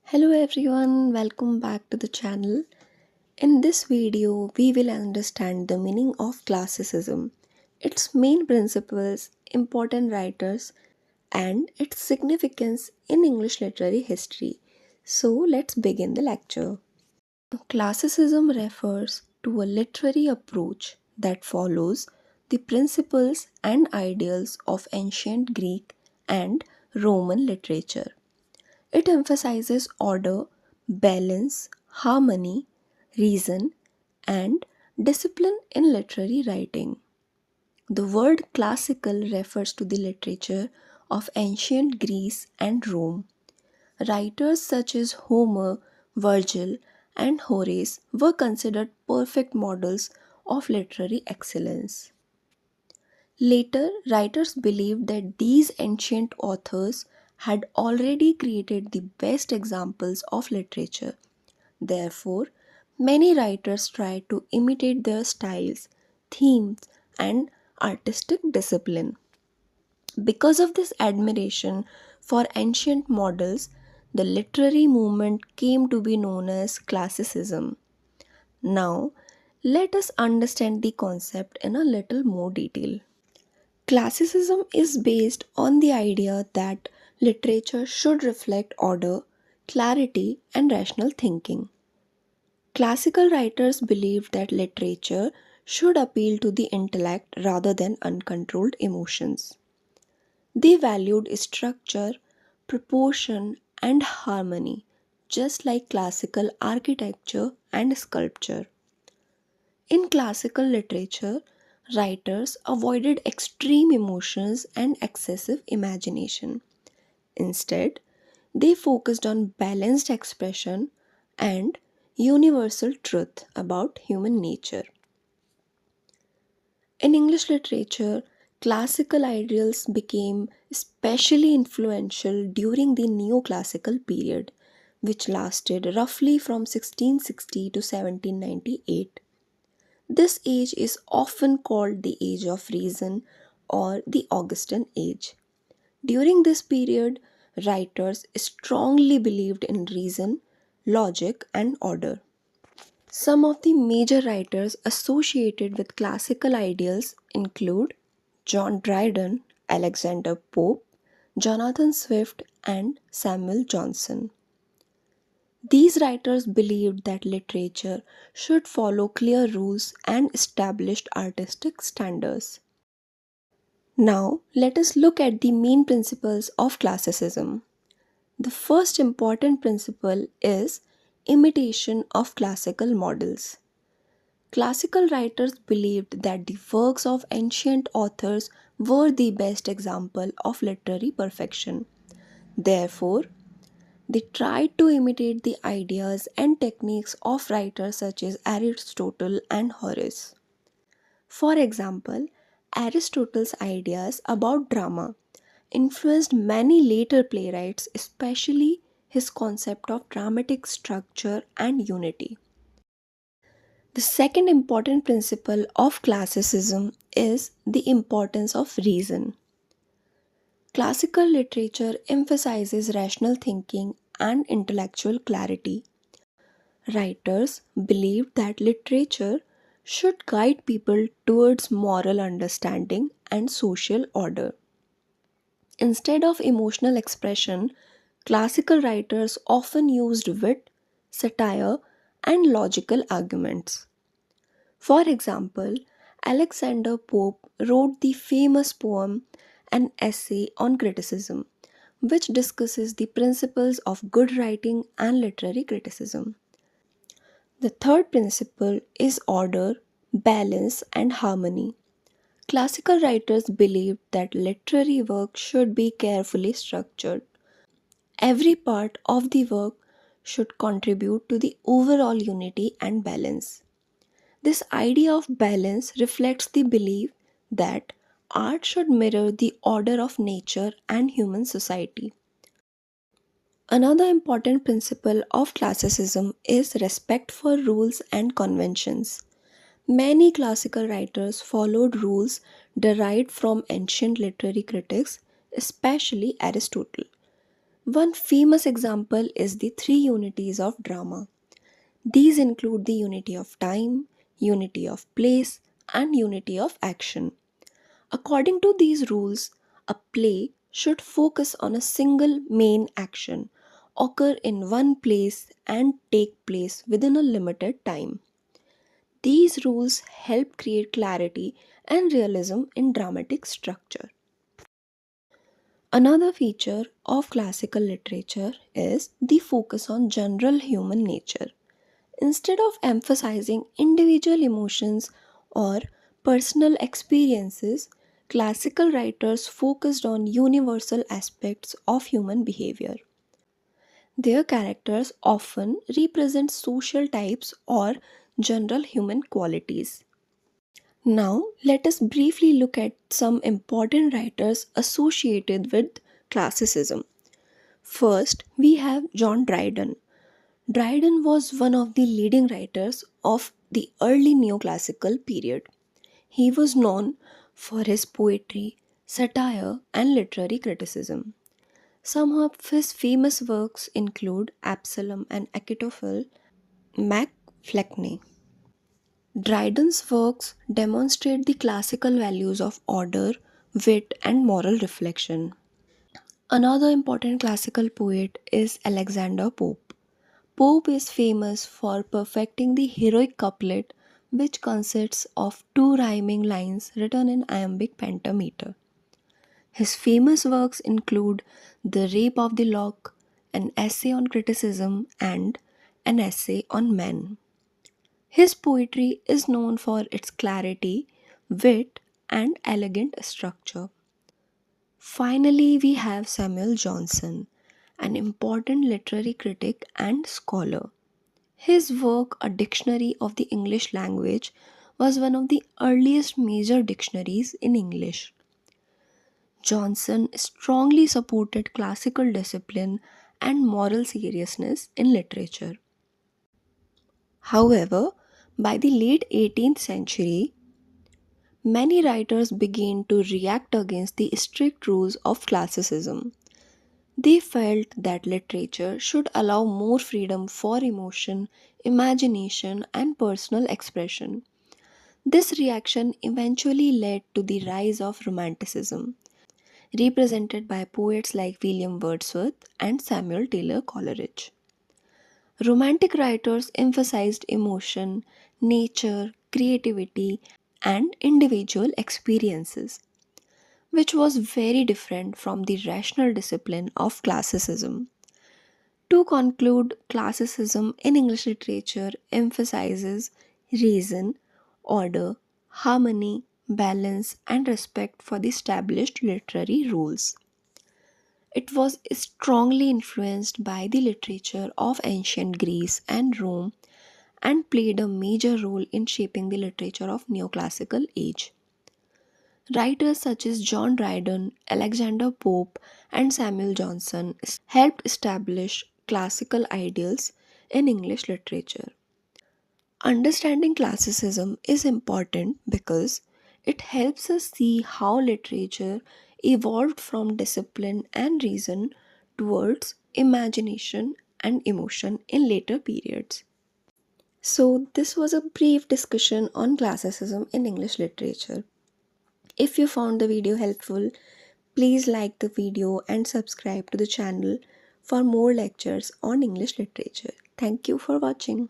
Hello everyone, welcome back to the channel. In this video, we will understand the meaning of classicism, its main principles, important writers, and its significance in English literary history. So, let's begin the lecture. Classicism refers to a literary approach that follows the principles and ideals of ancient Greek and Roman literature. It emphasizes order, balance, harmony, reason, and discipline in literary writing. The word classical refers to the literature of ancient Greece and Rome. Writers such as Homer, Virgil, and Horace were considered perfect models of literary excellence. Later, writers believed that these ancient authors had already created the best examples of literature. Therefore, many writers tried to imitate their styles, themes, and artistic discipline. Because of this admiration for ancient models, the literary movement came to be known as classicism. Now, let us understand the concept in a little more detail. Classicism is based on the idea that literature should reflect order, clarity, and rational thinking. Classical writers believed that literature should appeal to the intellect rather than uncontrolled emotions. They valued structure, proportion, and harmony, just like classical architecture and sculpture. In classical literature, writers avoided extreme emotions and excessive imagination. Instead, they focused on balanced expression and universal truth about human nature. In English literature, classical ideals became especially influential during the Neoclassical period, which lasted roughly from 1660 to 1798. This age is often called the Age of Reason or the Augustan Age. During this period, writers strongly believed in reason, logic, and order. Some of the major writers associated with classical ideals include John Dryden, Alexander Pope, Jonathan Swift, and Samuel Johnson. These writers believed that literature should follow clear rules and established artistic standards. Now, let us look at the main principles of classicism. The first important principle is imitation of classical models. Classical writers believed that the works of ancient authors were the best example of literary perfection. Therefore, they tried to imitate the ideas and techniques of writers such as Aristotle and Horace. For example, Aristotle's ideas about drama influenced many later playwrights, especially his concept of dramatic structure and unity. The second important principle of classicism is the importance of reason. Classical literature emphasizes rational thinking and intellectual clarity. Writers believed that literature should guide people towards moral understanding and social order. Instead of emotional expression, classical writers often used wit, satire, and logical arguments. For example, Alexander Pope wrote the famous poem An Essay on Criticism, which discusses the principles of good writing and literary criticism. The third principle is order, balance, and harmony. Classical writers believed that literary work should be carefully structured. Every part of the work should contribute to the overall unity and balance. This idea of balance reflects the belief that art should mirror the order of nature and human society. Another important principle of classicism is respect for rules and conventions. Many classical writers followed rules derived from ancient literary critics, especially Aristotle. One famous example is the three unities of drama. These include the unity of time, unity of place, and unity of action. According to these rules, a play should focus on a single main action, occur in one place, and take place within a limited time. These rules help create clarity and realism in dramatic structure. Another feature of classical literature is the focus on general human nature. Instead of emphasizing individual emotions or personal experiences, classical writers focused on universal aspects of human behavior. Their characters often represent social types or general human qualities. Now, let us briefly look at some important writers associated with classicism. First, we have John Dryden. Dryden was one of the leading writers of the early neoclassical period. He was known for his poetry, satire, and literary criticism. Some of his famous works include Absalom and Achitophel, Mac Fleckney. Dryden's works demonstrate the classical values of order, wit, and moral reflection. Another important classical poet is Alexander Pope. Pope is famous for perfecting the heroic couplet, which consists of two rhyming lines written in iambic pentameter. His famous works include The Rape of the Lock, an essay on criticism, and an essay on men. His poetry is known for its clarity, wit, and elegant structure. Finally, we have Samuel Johnson, an important literary critic and scholar. His work, A Dictionary of the English Language, was one of the earliest major dictionaries in English. Johnson strongly supported classical discipline and moral seriousness in literature. However, by the late 18th century, many writers began to react against the strict rules of classicism. They felt that literature should allow more freedom for emotion, imagination, and personal expression. This reaction eventually led to the rise of Romanticism, represented by poets like William Wordsworth and Samuel Taylor Coleridge. Romantic writers emphasized emotion, nature, creativity, and individual experiences, which was very different from the rational discipline of classicism. To conclude, classicism in English literature emphasizes reason, order, harmony, balance, and respect for the established literary rules. It was strongly influenced by the literature of ancient Greece and Rome and played a major role in shaping the literature of Neoclassical Age. Writers such as John Dryden, Alexander Pope, and Samuel Johnson helped establish classical ideals in English literature. Understanding classicism is important because it helps us see how literature evolved from discipline and reason towards imagination and emotion in later periods. So, this was a brief discussion on classicism in English literature. If you found the video helpful, please like the video and subscribe to the channel for more lectures on English literature. Thank you for watching.